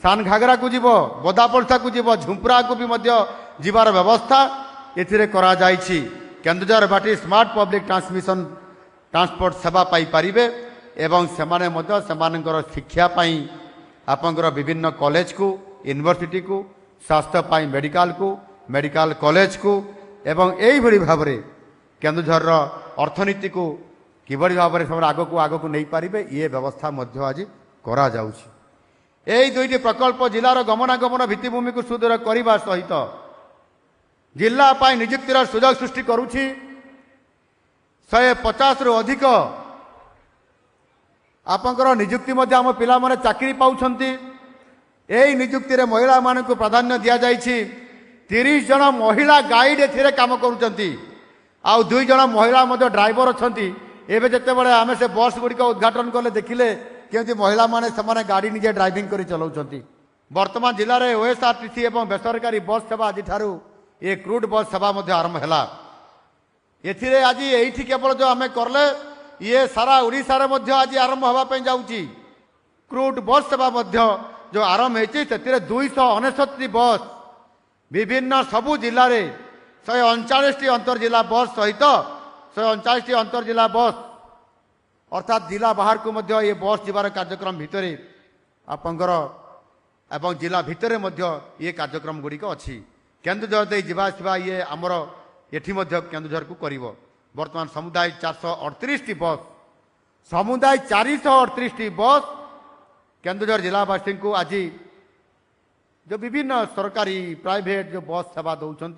सानघागरा को जीव बोदापलसा को जीव झुंपुरा को भी जीवार व्यवस्था एथिरे करा जायछि। केन्दुझर भाटी स्मार्ट पब्लिक ट्रांसमिशन ट्रांसपोर्ट सेवा पाई पारिबे एवं सेमाने मध्य सेमानकर शिक्षा पाई आपनकर विभिन्न कॉलेज को यूनिवर्सिटी को स्वास्थ्य पाई मेडिकल कॉलेज को एवं यही भली भाव में केन्दुझर अर्थनीति को किभली भाव में आग को नहीं पारिबे ये व्यवस्था मध्य आज करा जाउछि। एही दुईटी प्रकल्प जिलार गमनागमन भित्तिभूमि को सुदृढ़ करने सहित जिला पाई नियुक्तिर सुजोग सृष्टि करुछि। 150 रु अधिक आपंकर नियुक्ति मध्य आम पिला माने चाकरी पाउछंती। एही नियुक्ति रे महिला मान को प्राधान्य दिया जाइछि। 30 जन महिला गाइड एथिरे काम करूछंती आउ 2 जन महिला मध्य ड्राइवर अछंती। एबे जते बळे आमे से बस गुडी का उद्घाटन करले देखिले केमती महिला माने समाने गाड़ी निजे ड्राइविंग करी चलाउछंती। वर्तमान जिले में ओएसआरटीसी एवं बेसरकारी बस सेवा आज ठारू ये क्रूड बस सेवा मध्य आरंभ है। एथिरे आज एठी केवल जो आमे करले ये सारा ओडिशा रे मध्य आज आरंभ होबा पे जाउची। क्रूड बस सेवा मध्य जो आरंभ हेछि तेतिरे 269 बस विभिन्न सबु जिल्ला रे 139 अंतर जिला बस सहित 139 अंतर जिला बस अर्थात जिला बाहर को मध्य ये बस जीवार कार्यक्रम भितर आपंकर एवं जिला भितर मध्य ये कार्यक्रम गुड़िक अच्छी। केन्दुझर दे जावा ये आमर एठी मध्य केन्दुझर को करिवो। वर्तमान समुदाय 438 बस समुदाय 438 बस केन्दुझर जिलावासी को आज जो विभिन्न सरकारी प्राइवेट जो बस सेवा दौरान